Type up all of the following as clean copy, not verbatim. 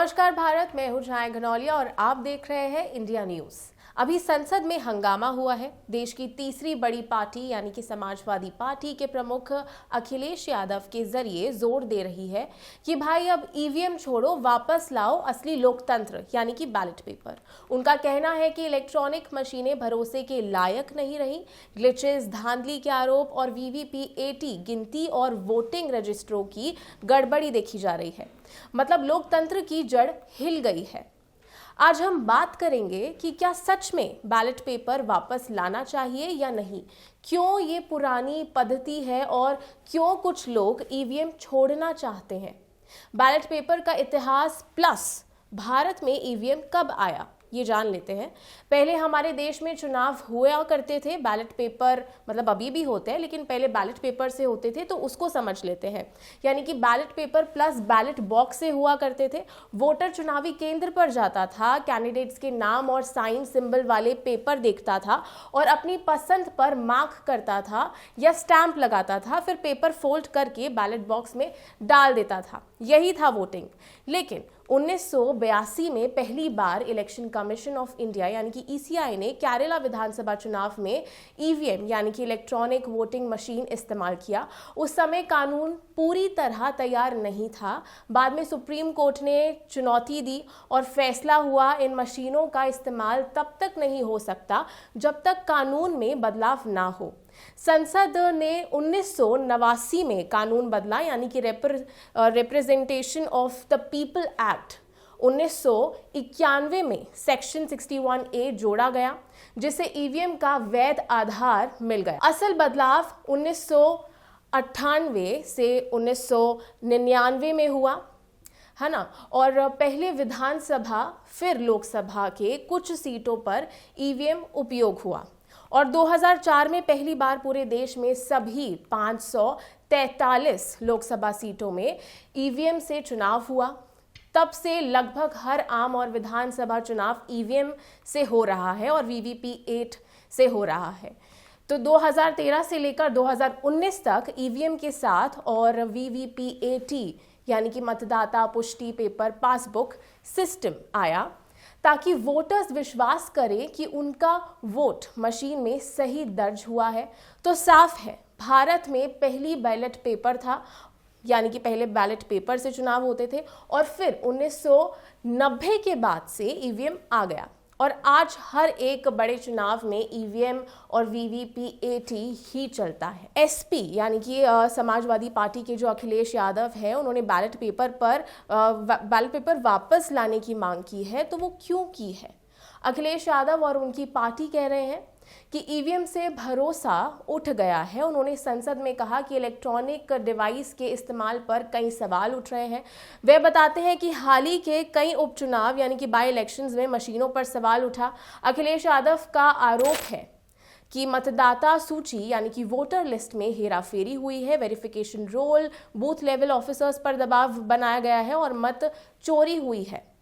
नमस्कार भारत, मैं हूं जया घनौलिया और आप देख रहे हैं इंडिया न्यूज। अभी संसद में हंगामा हुआ है। देश की तीसरी बड़ी पार्टी यानी कि समाजवादी पार्टी के प्रमुख अखिलेश यादव के जरिए जोर दे रही है कि भाई अब ईवीएम छोड़ो, वापस लाओ असली लोकतंत्र यानी कि बैलेट पेपर। उनका कहना है कि इलेक्ट्रॉनिक मशीनें भरोसे के लायक नहीं रही। ग्लिचेस, धांधली के आरोप और वीवीपीएटी गिनती और वोटिंग रजिस्ट्रों की गड़बड़ी देखी जा रही है। मतलब लोकतंत्र की जड़ हिल गई है। आज हम बात करेंगे कि क्या सच में बैलेट पेपर वापस लाना चाहिए या नहीं, क्यों ये पुरानी पद्धति है और क्यों कुछ लोग ईवीएम छोड़ना चाहते हैं। बैलेट पेपर का इतिहास प्लस भारत में ईवीएम कब आया ये जान लेते हैं। पहले हमारे देश में चुनाव हुआ करते थे बैलेट पेपर, मतलब अभी भी होते हैं लेकिन पहले बैलेट पेपर से होते थे, तो उसको समझ लेते हैं। यानी कि ballot paper plus ballot box से हुआ करते थे। वोटर चुनावी केंद्र पर जाता था, कैंडिडेट्स के नाम और साइन सिंबल वाले पेपर देखता था और अपनी पसंद पर मार्क करता था या स्टैंप लगाता था, फिर पेपर फोल्ड करके बैलेट बॉक्स में डाल देता था। यही था वोटिंग। लेकिन 1982 में पहली बार इलेक्शन कमीशन ऑफ इंडिया यानी कि ईसीआई ने केरला विधानसभा चुनाव में ईवीएम यानी कि इलेक्ट्रॉनिक वोटिंग मशीन इस्तेमाल किया। उस समय कानून पूरी तरह तैयार नहीं था। बाद में सुप्रीम कोर्ट ने चुनौती दी और फैसला हुआ इन मशीनों का इस्तेमाल तब तक नहीं हो सकता जब तक कानून में बदलाव ना हो। संसद ने 1989 में कानून बदला यानी कि representation of the people act 1991 में सेक्शन 61A जोड़ा गया, जिसे ईवीएम का वैध आधार मिल गया। असल बदलाव 1998 से 1999 में हुआ है ना। और पहले विधानसभा फिर लोकसभा के कुछ सीटों पर ईवीएम उपयोग हुआ और 2004 में पहली बार पूरे देश में सभी 543 लोकसभा सीटों में ईवीएम से चुनाव हुआ। तब से लगभग हर आम और विधानसभा चुनाव ईवीएम से हो रहा है और वीवीपी8 से हो रहा है। तो 2013 से लेकर 2019 तक ईवीएम के साथ और वीवीपीएटी यानी कि मतदाता पुष्टि पेपर पासबुक सिस्टम आया ताकि वोटर्स विश्वास करें कि उनका वोट मशीन में सही दर्ज हुआ है। तो साफ है, भारत में पहली बैलेट पेपर था, यानी कि पहले बैलेट पेपर से चुनाव होते थे और फिर 1990 के बाद से ईवीएम आ गया और आज हर एक बड़े चुनाव में ईवीएम और वीवीपीएटी ही चलता है। एसपी यानी कि समाजवादी पार्टी के जो अखिलेश यादव है, उन्होंने बैलेट पेपर वापस लाने की मांग की है। तो वो क्यों की है? अखिलेश यादव और उनकी पार्टी कह रहे हैं कि ईवीएम से भरोसा उठ गया है। उन्होंने संसद में कहा कि इलेक्ट्रॉनिक डिवाइस के इस्तेमाल पर कई सवाल उठ रहे हैं। वे बताते हैं कि हाल ही के कई उपचुनाव यानी कि बाई इलेक्शंस में मशीनों पर सवाल उठा। अखिलेश यादव का आरोप है कि मतदाता सूची यानी कि वोटर लिस्ट में हेराफेरी हुई है, verification roll, booth level officers पर दबाव बनाया गया है और मत चोरी हुई है।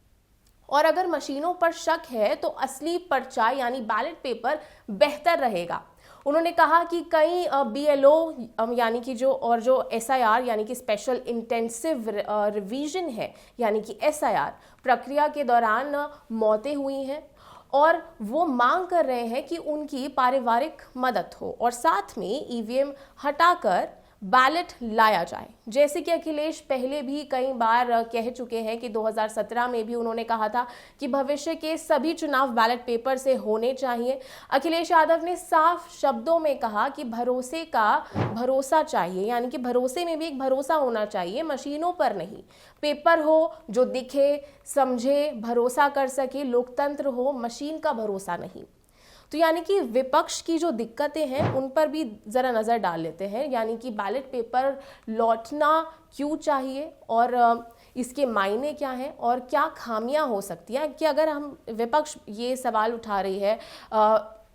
और अगर मशीनों पर शक है तो असली पर्चा यानी बैलेट पेपर बेहतर रहेगा। उन्होंने कहा कि कई बीएलओ यानी कि जो एसआईआर यानी कि स्पेशल इंटेंसिव रिवीजन है यानी कि एसआईआर प्रक्रिया के दौरान मौतें हुई हैं और वो मांग कर रहे हैं कि उनकी पारिवारिक मदद हो और साथ में ईवीएम हटाकर बैलेट लाया जाए। जैसे कि अखिलेश पहले भी कई बार कह चुके हैं कि 2017 में भी उन्होंने कहा था कि भविष्य के सभी चुनाव बैलेट पेपर से होने चाहिए। अखिलेश यादव ने साफ शब्दों में कहा कि भरोसे का भरोसा चाहिए, यानी कि भरोसे में भी एक भरोसा होना चाहिए, मशीनों पर नहीं। पेपर हो जो दिखे, समझे, भरोसा कर सके, लोकतंत्र हो, मशीन का भरोसा नहीं। तो यानी कि विपक्ष की जो दिक्कतें हैं उन पर भी ज़रा नज़र डाल लेते हैं। यानी कि बैलेट पेपर लौटना क्यों चाहिए और इसके मायने क्या हैं और क्या खामियां हो सकती हैं। कि अगर हम विपक्ष ये सवाल उठा रही है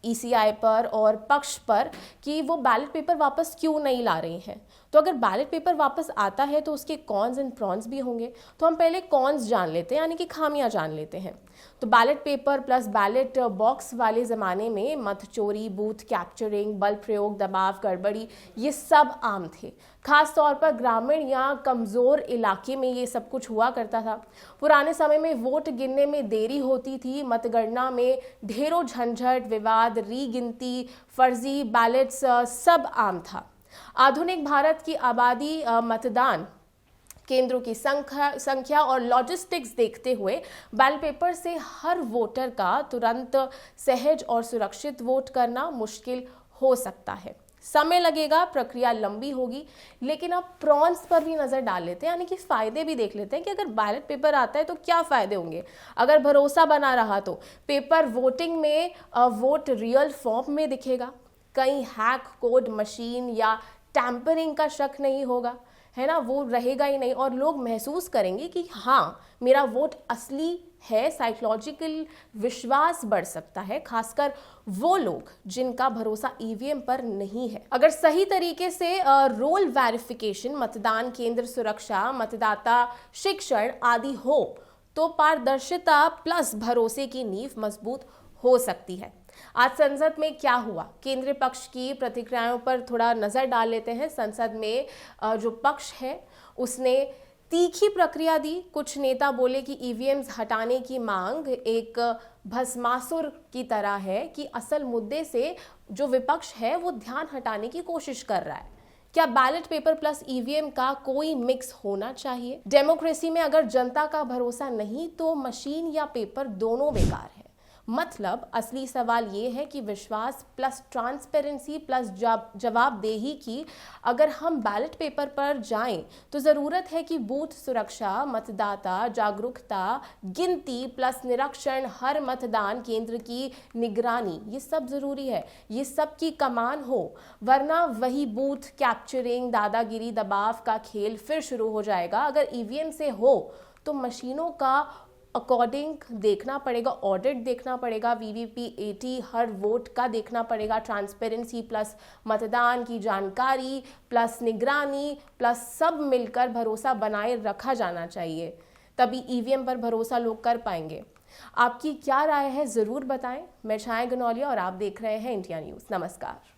ईसीआई पर और पक्ष पर कि वो बैलेट पेपर वापस क्यों नहीं ला रही हैं, तो अगर बैलेट पेपर वापस आता है तो उसके कॉन्स एंड प्रॉन्स भी होंगे। तो हम पहले कॉन्स जान लेते हैं, यानी कि खामियां जान लेते हैं। तो ballot paper plus ballot box वाले ज़माने में मत चोरी, बूथ कैप्चरिंग, बल प्रयोग, दबाव, गड़बड़ी, ये सब आम थे। खास तौर पर ग्रामीण या कमज़ोर इलाके में ये सब कुछ हुआ करता था। पुराने समय में वोट गिनने में देरी होती थी, मतगणना में ढेरों झंझट, विवाद, रीगिनती, फर्जी बैलेट्स सब आम था। आधुनिक भारत की आबादी, मतदान केंद्रों की संख्या और लॉजिस्टिक्स देखते हुए बैलेट पेपर से हर वोटर का तुरंत सहज और सुरक्षित वोट करना मुश्किल हो सकता है। समय लगेगा, प्रक्रिया लंबी होगी। लेकिन अब प्रॉन्स पर भी नजर डाल लेते हैं, यानी कि फायदे भी देख लेते हैं कि अगर बैलेट पेपर आता है तो क्या फायदे होंगे। अगर भरोसा बना रहा तो पेपर वोटिंग में वोट रियल फॉर्म में दिखेगा, कहीं हैक, कोड, मशीन या टैंपरिंग का शक नहीं होगा, है ना, वो रहेगा ही नहीं। और लोग महसूस करेंगे कि हाँ, मेरा वोट असली है। साइकोलॉजिकल विश्वास बढ़ सकता है, खासकर वो लोग जिनका भरोसा ईवीएम पर नहीं है। अगर सही तरीके से रोल वेरिफिकेशन, मतदान केंद्र सुरक्षा, मतदाता शिक्षण आदि हो तो पारदर्शिता प्लस भरोसे की नींव मजबूत हो सकती है। आज संसद में क्या हुआ, केंद्रीय पक्ष की प्रतिक्रियाओं पर थोड़ा नजर डाल लेते हैं। संसद में जो पक्ष है उसने तीखी प्रक्रिया दी। कुछ नेता बोले कि ईवीएम्स हटाने की मांग एक भस्मासुर की तरह है कि असल मुद्दे से जो विपक्ष है वो ध्यान हटाने की कोशिश कर रहा है। क्या बैलेट पेपर प्लस ईवीएम का कोई मिक्स होना चाहिए? डेमोक्रेसी में अगर जनता का भरोसा नहीं तो मशीन या पेपर दोनों बेकार है। मतलब असली सवाल ये है कि विश्वास प्लस ट्रांसपेरेंसी प्लस जवाबदेही की। अगर हम बैलेट पेपर पर जाएं तो ज़रूरत है कि बूथ सुरक्षा, मतदाता जागरूकता, गिनती प्लस निरीक्षण, हर मतदान केंद्र की निगरानी, ये सब ज़रूरी है, ये सब की कमान हो। वरना वही बूथ कैप्चरिंग, दादागिरी, दबाव का खेल फिर शुरू हो जाएगा। अगर ईवीएम से हो तो मशीनों का अकॉर्डिंग देखना पड़ेगा, ऑडिट देखना पड़ेगा, वीवीपी-80 हर वोट का देखना पड़ेगा, ट्रांसपेरेंसी प्लस मतदान की जानकारी प्लस निगरानी प्लस सब मिलकर भरोसा बनाए रखा जाना चाहिए। तभी ईवीएम पर भरोसा लोग कर पाएंगे। आपकी क्या राय है ज़रूर बताएं। मैं छाया गनौलिया और आप देख रहे हैं इंडिया न्यूज़। नमस्कार।